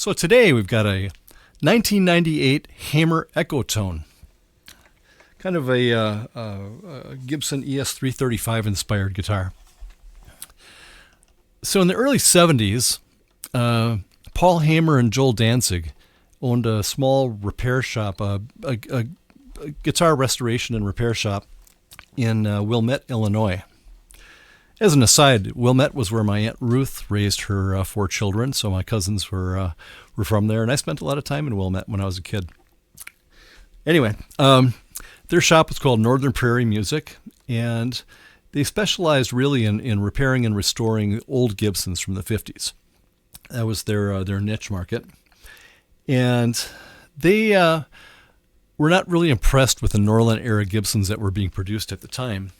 So today we've got a 1998 Hamer Echotone, kind of a Gibson ES335 inspired guitar. So in the early 70s, Paul Hamer and Joel Danzig owned a small repair shop, a guitar restoration and repair shop in Wilmette, Illinois. As an aside, Wilmette was where my Aunt Ruth raised her 4 children, so my cousins were from there, and I spent a lot of time in Wilmette when I was a kid. Anyway, their shop was called Northern Prairie Music, and they specialized really in repairing and restoring old Gibsons from the 50s. That was their niche market. And they were not really impressed with the Norland-era Gibsons that were being produced at the time.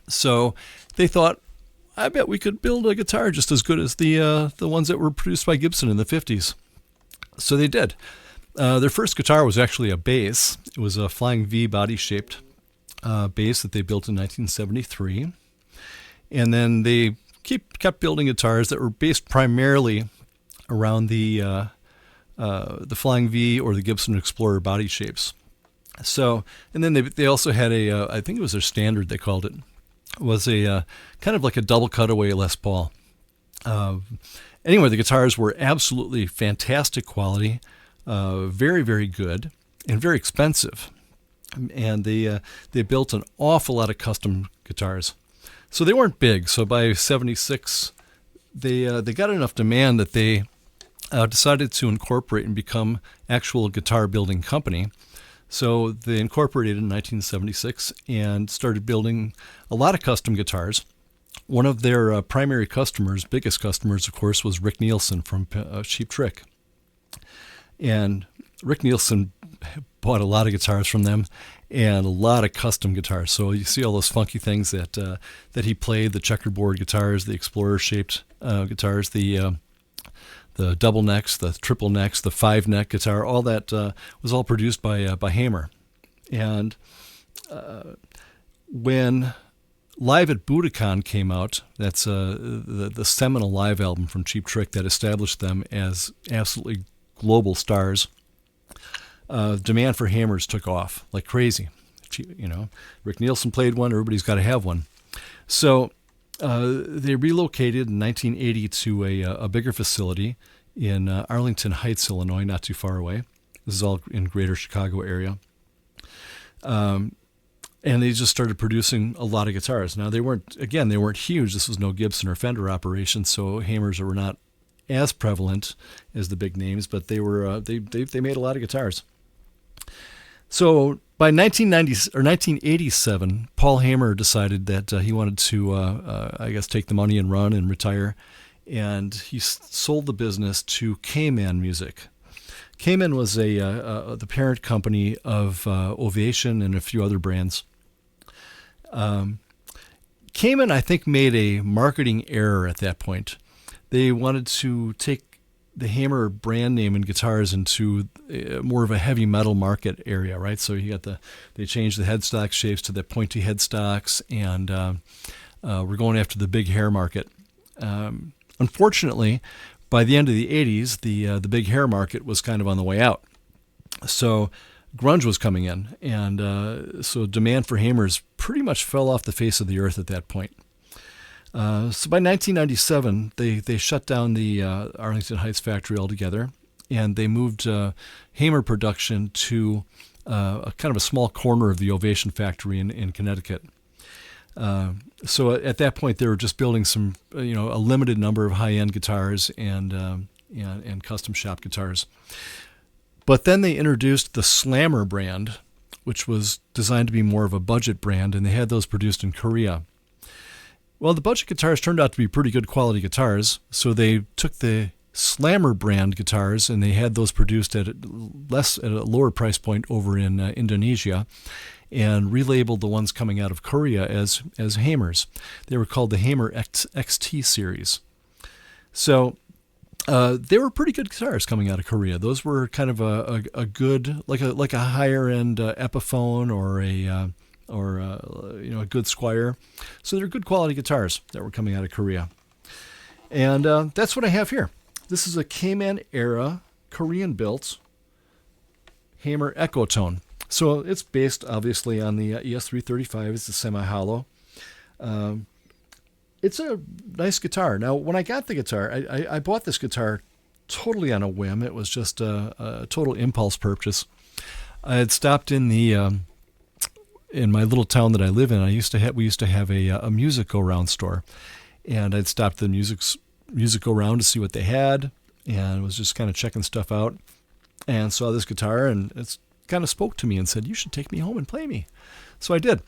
So they thought, I bet we could build a guitar just as good as the ones that were produced by Gibson in the 50s. So they did. Their first guitar was actually a bass. It was a Flying V body-shaped bass that they built in 1973. And then they kept building guitars that were based primarily around the Flying V or the Gibson Explorer body shapes. So, and then they also had I think it was their standard, they called it, was a kind of like a double cutaway Les Paul. Anyway, the guitars were absolutely fantastic quality, very, very good, and very expensive. And they built an awful lot of custom guitars. So they weren't big. So by 76, they got enough demand that they decided to incorporate and become actual guitar building company. So they incorporated in 1976 and started building a lot of custom guitars. One of their primary customers, biggest customers, of course, was Rick Nielsen from Cheap Trick. And Rick Nielsen bought a lot of guitars from them and a lot of custom guitars. So you see all those funky things that he played, the checkerboard guitars, the Explorer-shaped guitars, the double necks, the triple necks, the 5-neck guitar, all that was all produced by Hamer. And when Live at Budokan came out, that's the seminal live album from Cheap Trick that established them as absolutely global stars, demand for Hamers took off like crazy. Rick Nielsen played one, everybody's got to have one. So they relocated in 1980 to a bigger facility in Arlington Heights, Illinois, not too far away. This is all in greater Chicago area. And they just started producing a lot of guitars. Now, they weren't huge. This was no Gibson or Fender operation, so Hamers were not as prevalent as the big names, but they were they made a lot of guitars. So by 1987, Paul Hamer decided that he wanted to, take the money and run and retire, and he sold the business to K-Man Music. K-Man was the parent company of Ovation and a few other brands. K-Man, I think, made a marketing error at that point. They wanted to take the Hamer brand name and guitars into more of a heavy metal market area, right? So they changed the headstock shapes to the pointy headstocks, and we're going after the big hair market. Unfortunately, by the end of the 80s, the big hair market was kind of on the way out. So grunge was coming in, and so demand for Hamers pretty much fell off the face of the earth at that point. So by 1997, they shut down the Arlington Heights factory altogether, and they moved Hamer production to a kind of a small corner of the Ovation factory in Connecticut. So at that point, they were just building some, a limited number of high-end guitars and custom shop guitars. But then they introduced the Slammer brand, which was designed to be more of a budget brand, and they had those produced in Korea. Well, the budget guitars turned out to be pretty good quality guitars, so they took the Slammer brand guitars and they had those produced at a lower price point over in Indonesia, and relabeled the ones coming out of Korea as Hamers. They were called the Hamer XT series. So they were pretty good guitars coming out of Korea. Those were kind of a good, like a higher end Epiphone or a good Squire. So they're good quality guitars that were coming out of Korea. And that's what I have here. This is a K-Man era Korean-built Hamer Echotone. So it's based, obviously, on the ES335. It's a semi-hollow. It's a nice guitar. Now, when I got the guitar, I bought this guitar totally on a whim. It was just a total impulse purchase. I had stopped in my little town that I live in. We used to have a music go-round store, and I'd stopped the music go-round to see what they had, and was just kind of checking stuff out, and saw this guitar, and it's kind of spoke to me and said, "You should take me home and play me." So I did,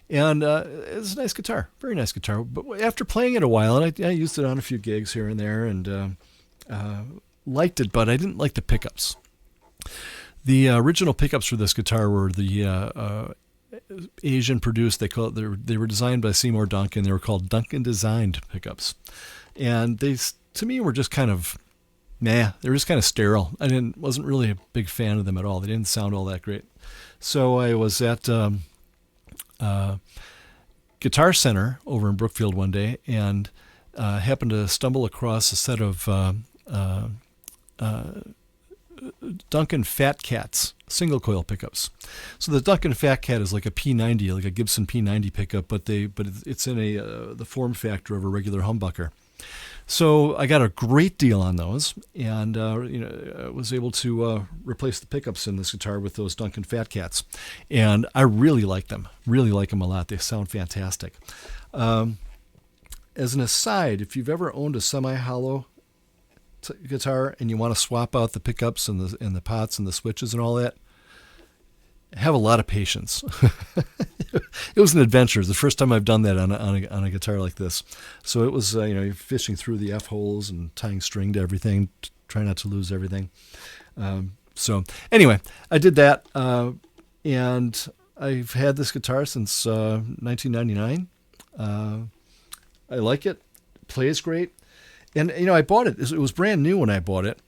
and it's a nice guitar, very nice guitar. But after playing it a while, and I used it on a few gigs here and there, and liked it, but I didn't like the pickups. The original pickups for this guitar were the Asian produced. They were designed by Seymour Duncan. They were called Duncan designed pickups, and they, to me, were just kind of meh. They were just kind of sterile. Wasn't really a big fan of them at all. They didn't sound all that great. So I was at Guitar Center over in Brookfield one day, and happened to stumble across a set of Duncan Fat Cats single coil pickups. So the Duncan Fat Cat is like a P90, like a Gibson P90 pickup, but it's in the form factor of a regular humbucker. So I got a great deal on those, and I was able to replace the pickups in this guitar with those Duncan Fat Cats, and I really like them. Really like them a lot. They sound fantastic. As an aside, if you've ever owned a semi-hollow guitar and you want to swap out the pickups and the pots and the switches and all that, have a lot of patience. It was an adventure. It's the first time I've done that on a guitar like this. So it was you're fishing through the F holes and tying string to everything, trying not to lose everything. So anyway, I did that, and I've had this guitar since 1999. I like it. It plays great. And, I bought it. It was brand new when I bought it,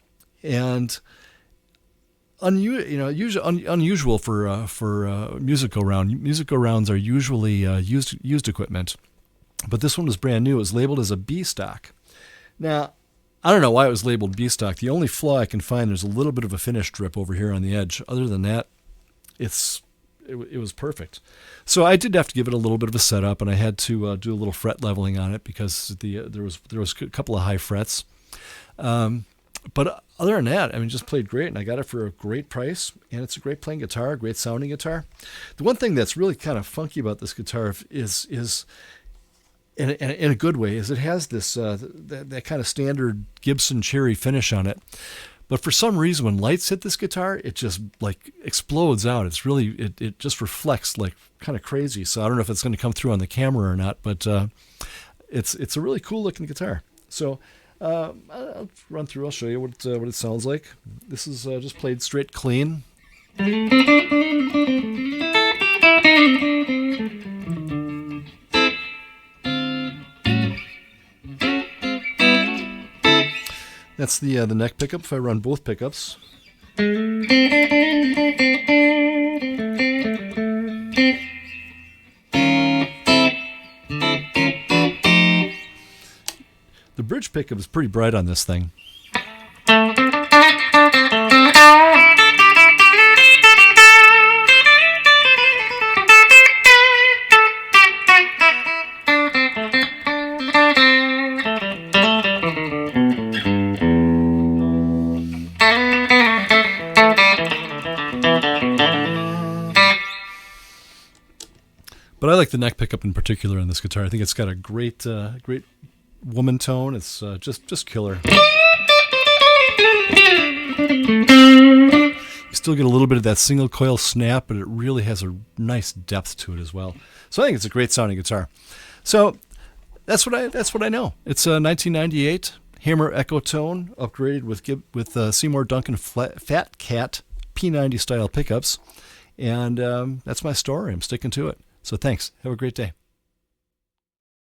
and unusual for music go-round. Music go-rounds are usually used equipment, but this one was brand new. It was labeled as a B stock. Now, I don't know why it was labeled B stock. The only flaw I can find, there's a little bit of a finish drip over here on the edge. Other than that, it was perfect. So I did have to give it a little bit of a setup, and I had to do a little fret leveling on it because there was a couple of high frets. But other than that, it just played great, and I got it for a great price, and it's a great playing guitar, a great sounding guitar. The one thing that's really kind of funky about this guitar is in a good way, is it has this that kind of standard Gibson cherry finish on it. But for some reason, when lights hit this guitar, it just like explodes out. It's really, it just reflects like kind of crazy. So I don't know if it's going to come through on the camera or not, but it's a really cool looking guitar. So I'll run through. I'll show you what it sounds like. This is just played straight clean. That's the neck pickup if I run both pickups. The bridge pickup is pretty bright on this thing. But I like the neck pickup in particular on this guitar. I think it's got a great woman tone. It's just killer. You still get a little bit of that single coil snap, but it really has a nice depth to it as well. So I think it's a great sounding guitar. So that's what I know. It's a 1998 Hamer Echotone upgraded with Seymour Duncan Fat Cat P90 style pickups, and that's my story. I'm sticking to it. So thanks. Have a great day.